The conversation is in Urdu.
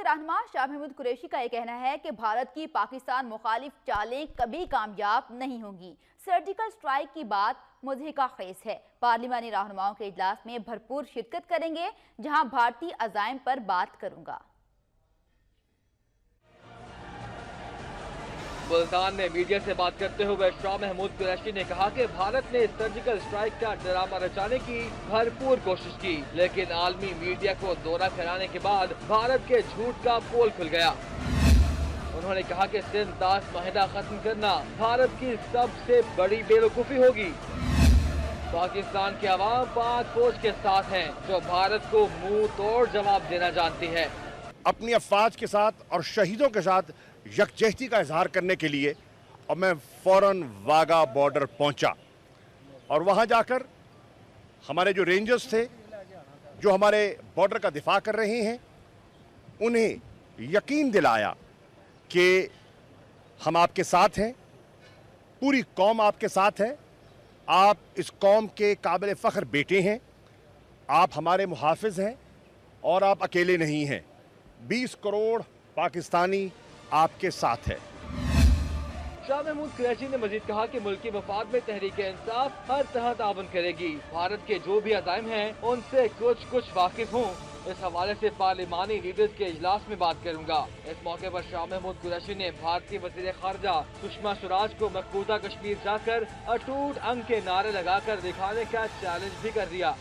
رہنما شاہ محمود قریشی کا یہ کہنا ہے کہ بھارت کی پاکستان مخالف چالیں کبھی کامیاب نہیں ہوں گی۔ سرجیکل سٹرائیک کی بات مضحکہ خیز ہے۔ پارلیمانی رہنماؤں کے اجلاس میں بھرپور شرکت کریں گے، جہاں بھارتی عزائم پر بات کروں گا۔ ملتان میں میڈیا سے بات کرتے ہوئے شاہ محمود قریشی نے کہا کہ بھارت نے سرجیکل سٹرائیک کا ڈرامہ رچانے کی بھرپور کوشش کی، لیکن عالمی میڈیا کو دورہ کرانے کے بعد بھارت کے جھوٹ کا پول کھل گیا۔ انہوں نے کہا کہ سندھ طاس معاہدہ ختم کرنا بھارت کی سب سے بڑی بے وقوفی ہوگی۔ پاکستان کے عوام پاک فوج کے ساتھ ہیں، جو بھارت کو منہ توڑ جواب دینا جانتی ہے۔ اپنی افواج کے ساتھ اور شہیدوں کے ساتھ یکجہتی کا اظہار کرنے کے لیے اور میں فوراً واگا بارڈر پہنچا اور وہاں جا کر ہمارے جو رینجرز تھے جو ہمارے بارڈر کا دفاع کر رہے ہیں انہیں یقین دلایا کہ ہم آپ کے ساتھ ہیں، پوری قوم آپ کے ساتھ ہے، آپ اس قوم کے قابل فخر بیٹے ہیں، آپ ہمارے محافظ ہیں اور آپ اکیلے نہیں ہیں۔ 20 کروڑ پاکستانی آپ کے ساتھ ہے۔ شاہ محمود قریشی نے مزید کہا کہ ملکی مفاد میں تحریک انصاف ہر طرح تعاون کرے گی۔ بھارت کے جو بھی عزائم ہیں ان سے کچھ واقف ہوں۔ اس حوالے سے پارلیمانی لیڈرز کے اجلاس میں بات کروں گا۔ اس موقع پر شاہ محمود قریشی نے بھارتی وزیر خارجہ سشما سوراج کو مقبوضہ کشمیر جا کر اٹوٹ انگ کے نعرے لگا کر دکھانے کا چیلنج بھی کر دیا۔